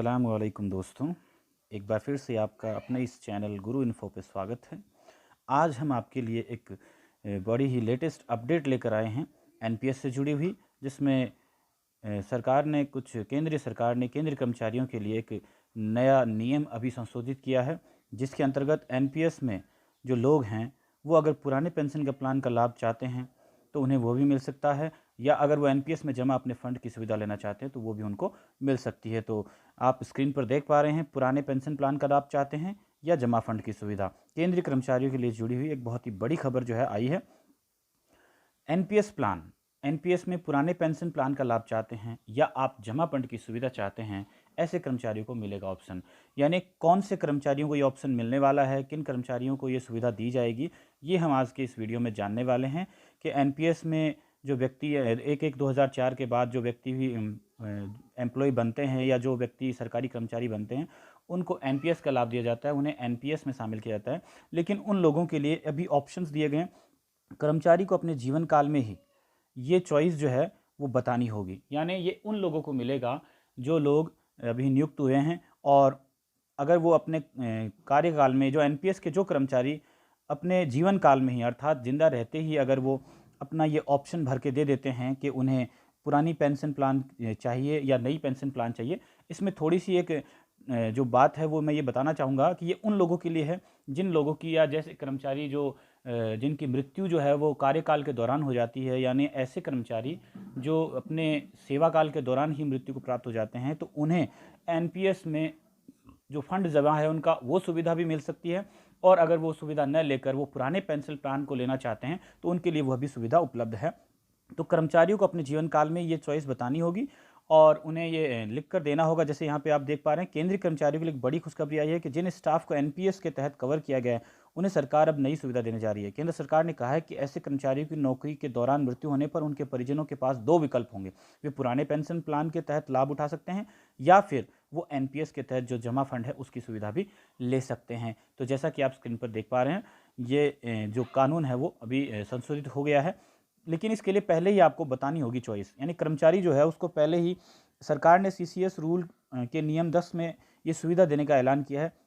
अस्सलाम वालेकुम दोस्तों। एक बार फिर से आपका अपने इस चैनल गुरु इन्फो पे स्वागत है। आज हम आपके लिए एक बड़ी ही लेटेस्ट अपडेट लेकर आए हैं एनपीएस से जुड़ी हुई, जिसमें सरकार ने केंद्रीय सरकार ने केंद्रीय कर्मचारियों के लिए एक नया नियम अभी संशोधित किया है, जिसके अंतर्गत एनपीएस में जो लोग हैं वो अगर पुराने पेंशन का प्लान का लाभ चाहते हैं तो उन्हें वो भी मिल सकता है, या अगर वो एनपीएस में जमा अपने फंड की सुविधा लेना चाहते हैं तो वो भी उनको मिल सकती है। तो आप स्क्रीन पर देख पा रहे हैं, पुराने पेंशन प्लान का लाभ चाहते हैं या जमा फंड की सुविधा, केंद्रीय कर्मचारियों के लिए जुड़ी हुई एक बहुत ही बड़ी खबर जो है आई है। एनपीएस प्लान, एनपीएस में पुराने पेंशन प्लान का लाभ चाहते हैं या आप जमा फंड की सुविधा चाहते हैं, ऐसे कर्मचारियों को मिलेगा ऑप्शन। यानी कौन से कर्मचारियों को ये ऑप्शन मिलने वाला है, किन कर्मचारियों को ये सुविधा दी जाएगी, ये हम आज के इस वीडियो में जानने वाले हैं कि एनपीएस में जो व्यक्ति 1/1/2004 के बाद जो व्यक्ति भी एम्प्लॉय बनते हैं या जो व्यक्ति सरकारी कर्मचारी बनते हैं, उनको एनपीएस का लाभ दिया जाता है, उन्हें एनपीएस में शामिल किया जाता है। लेकिन उन लोगों के लिए अभी ऑप्शंस दिए गए हैं, कर्मचारी को अपने जीवन काल में ही ये चॉइस जो है वो बतानी होगी। यानी ये उन लोगों को मिलेगा जो लोग अभी नियुक्त हुए हैं, और अगर वो अपने कार्यकाल में, जो एनपीएस के जो कर्मचारी अपने जीवन काल में ही अर्थात जिंदा रहते ही अगर वो अपना ये ऑप्शन भर के दे देते हैं कि उन्हें पुरानी पेंशन प्लान चाहिए या नई पेंशन प्लान चाहिए, इसमें थोड़ी सी एक जो बात है वो मैं ये बताना चाहूँगा कि ये उन लोगों के लिए है जिन लोगों की, या जैसे कर्मचारी जो जिनकी मृत्यु जो है वो कार्यकाल के दौरान हो जाती है, यानी ऐसे कर्मचारी जो अपने सेवा काल के दौरान ही मृत्यु को प्राप्त हो जाते हैं, तो उन्हें एनपीएस में जो फंड जमा है उनका वो सुविधा भी मिल सकती है। और अगर वो सुविधा न लेकर वो पुराने पेंशन प्लान को लेना चाहते हैं तो उनके लिए वह भी सुविधा उपलब्ध है। तो कर्मचारियों को अपने जीवन काल में ये चॉइस बतानी होगी और उन्हें ये लिख कर देना होगा। जैसे यहाँ पे आप देख पा रहे हैं, केंद्रीय कर्मचारियों के लिए एक बड़ी खुशखबरी आई है कि जिन स्टाफ को एनपीएस के तहत कवर किया गया है उन्हें सरकार अब नई सुविधा देने जा रही है। केंद्र सरकार ने कहा है कि ऐसे कर्मचारियों की नौकरी के दौरान मृत्यु होने पर उनके परिजनों के पास दो विकल्प होंगे। वे पुराने पेंशन प्लान के तहत लाभ उठा सकते हैं या फिर वो एनपीएस के तहत जो जमा फंड है उसकी सुविधा भी ले सकते हैं। तो जैसा कि आप स्क्रीन पर देख पा रहे हैं, ये जो कानून है वो अभी संशोधित हो गया है, लेकिन इसके लिए पहले ही आपको बतानी होगी चॉइस। यानी कर्मचारी जो है उसको पहले ही सरकार ने सीसीएस रूल के नियम 10 में ये सुविधा देने का ऐलान किया है।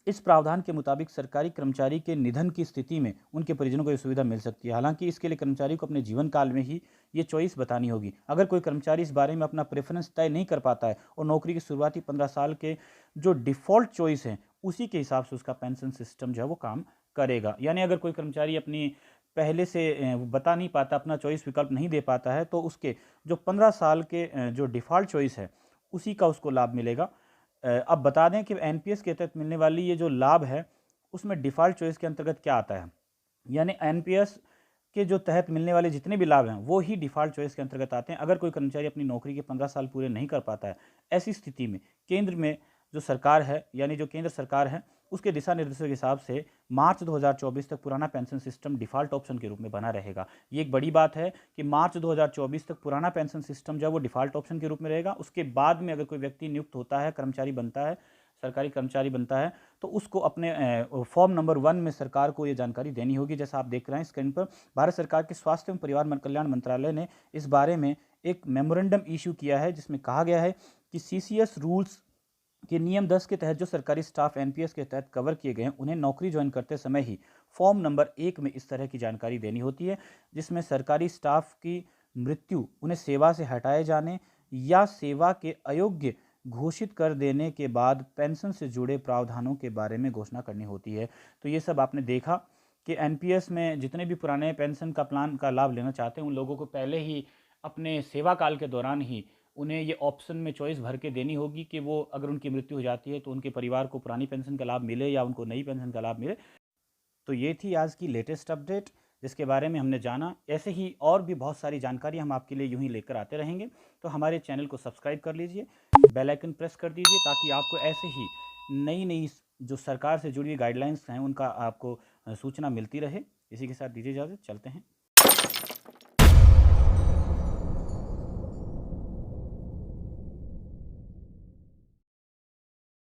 इस प्रावधान के मुताबिक सरकारी कर्मचारी के निधन की स्थिति में उनके परिजनों को ये सुविधा मिल सकती है। हालांकि इसके लिए कर्मचारी को अपने जीवन काल में ही ये चॉइस बतानी होगी। अगर कोई कर्मचारी इस बारे में अपना प्रेफरेंस तय नहीं कर पाता है और नौकरी की शुरुआती 15 साल के जो डिफ़ॉल्ट चॉइस है उसी के हिसाब से उसका पेंशन सिस्टम जो है वो काम करेगा। यानी अगर कोई कर्मचारी अपनी पहले से बता नहीं पाता, अपना चॉइस विकल्प नहीं दे पाता है, तो उसके जो 15 साल के जो डिफ़ॉल्ट चॉइस है उसी का उसको लाभ मिलेगा। अब बता दें कि एनपीएस के तहत मिलने वाली ये जो लाभ है उसमें डिफ़ॉल्ट चॉइस के अंतर्गत क्या आता है। यानी एनपीएस के जो तहत मिलने वाले जितने भी लाभ हैं वो ही डिफ़ॉल्ट चॉइस के अंतर्गत आते हैं। अगर कोई कर्मचारी अपनी नौकरी के 15 साल पूरे नहीं कर पाता है, ऐसी स्थिति में केंद्र में जो सरकार है, यानी जो केंद्र सरकार है, उसके दिशा निर्देशों के हिसाब से मार्च 2024 तक पुराना पेंशन सिस्टम डिफ़ॉल्ट ऑप्शन के रूप में बना रहेगा। ये एक बड़ी बात है कि मार्च 2024 तक पुराना पेंशन सिस्टम जो है वो डिफ़ॉल्ट ऑप्शन के रूप में रहेगा। उसके बाद में अगर कोई व्यक्ति नियुक्त होता है, कर्मचारी बनता है, सरकारी कर्मचारी बनता है, तो उसको अपने फॉर्म नंबर 1 में सरकार को ये जानकारी देनी होगी। जैसा आप देख रहे हैं स्क्रीन पर, भारत सरकार के स्वास्थ्य एवं परिवार कल्याण मंत्रालय ने इस बारे में एक मेमोरेंडम इशू किया है, जिसमें कहा गया है कि सीसीएस रूल्स कि नियम 10 के तहत जो सरकारी स्टाफ एनपीएस के तहत कवर किए गए हैं उन्हें नौकरी ज्वाइन करते समय ही फॉर्म नंबर 1 में इस तरह की जानकारी देनी होती है, जिसमें सरकारी स्टाफ की मृत्यु, उन्हें सेवा से हटाए जाने या सेवा के अयोग्य घोषित कर देने के बाद पेंशन से जुड़े प्रावधानों के बारे में घोषणा करनी होती है। तो ये सब आपने देखा कि एनपीएस में जितने भी पुराने पेंशन का प्लान का लाभ लेना चाहते हैं उन लोगों को पहले ही अपने सेवा काल के दौरान ही उन्हें ये ऑप्शन में चॉइस भर के देनी होगी कि वो अगर उनकी मृत्यु हो जाती है तो उनके परिवार को पुरानी पेंशन का लाभ मिले या उनको नई पेंशन का लाभ मिले। तो ये थी आज की लेटेस्ट अपडेट जिसके बारे में हमने जाना। ऐसे ही और भी बहुत सारी जानकारी हम आपके लिए यूं ही लेकर आते रहेंगे। तो हमारे चैनल को सब्सक्राइब कर लीजिए, बेल आइकन प्रेस कर दीजिए, ताकि आपको ऐसे ही नई नई जो सरकार से जुड़ी हुई गाइडलाइंस हैं उनका आपको सूचना मिलती रहे। इसी के साथ दीजिए इजाज़त, चलते हैं।